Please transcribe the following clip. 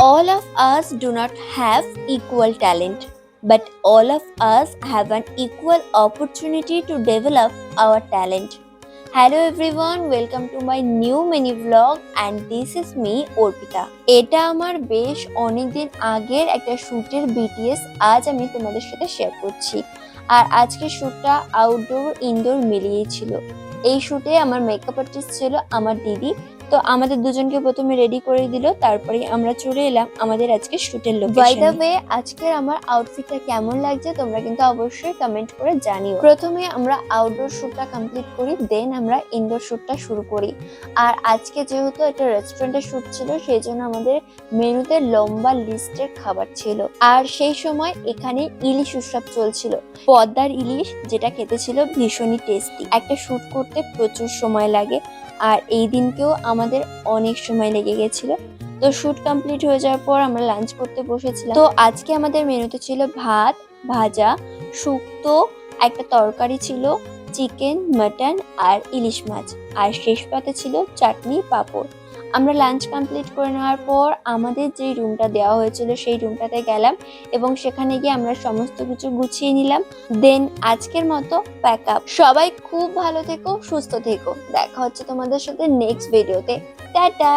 All of us do not have equal talent, but all of us have an equal opportunity to develop our talent. Hello everyone, welcome to my new mini vlog and this is me Arpita. এটা আমার বেশ অনেকদিন আগের একটা শুটের BTS আজ আমি তোমাদের সাথে শেয়ার করছি। আর আজকের শুটটা আউটডোর ইনডোর মিলিয়েই ছিল। এই শুটে আমার মেকআপ আর্টিস্ট ছিল আমার দিদি। তো আমাদের দুজনকে প্রথমে রেডি করে দিল, তারপরে আমরা চলে এলাম আমাদের আজকে শুটের লোকেশনে। বাই দ্য ওয়ে, আজকের আমার আউটফিটটা কেমন লাগছে তোমরা কিন্তু অবশ্যই কমেন্ট করে জানিও। প্রথমে আমরা আউটডোর শুটটা কমপ্লিট করি, দেন আমরা ইনডোর শুটটা শুরু করি। আর আজকে যেহেতু একটা রেস্টুরেন্টের শুট ছিল, সেই জন্য আমাদের মেনুতে লম্বা লিস্টের খাবার ছিল। আর সেই সময় এখানে ইলিশ উৎসব চলছিল, পদ্মার ইলিশ, যেটা খেতে ছিল ভীষণই টেস্টি। একটা শুট করতে প্রচুর সময় লাগে, আর এই দিনকেও আমাদের অনেক সময় লেগে গেছিল। তো শুট কমপ্লিট হয়ে যাওয়ার পর আমরা লাঞ্চ করতে বসেছিলাম। তো আজকে আমাদের মেনুতে ছিল ভাত, ভাজা, শুক্তো, একটা তরকারি ছিল, চিকেন, মাটন আর ইলিশ মাছ, আর শেষ পাতে ছিল চাটনি, পাঁপড়। আমরা লাঞ্চ কমপ্লিট করে নেওয়ার পর আমাদের যে রুমটা দেওয়া হয়েছিল সেই রুমটাতে গেলাম এবং সেখানে গিয়ে আমরা সমস্ত কিছু গুছিয়ে নিলাম। দেন আজকের মতো প্যাক আপ। সবাই খুব ভালো থেকো, সুস্থ থেকো। দেখা হচ্ছে তোমাদের সাথে নেক্সট ভিডিওতে। টাটা।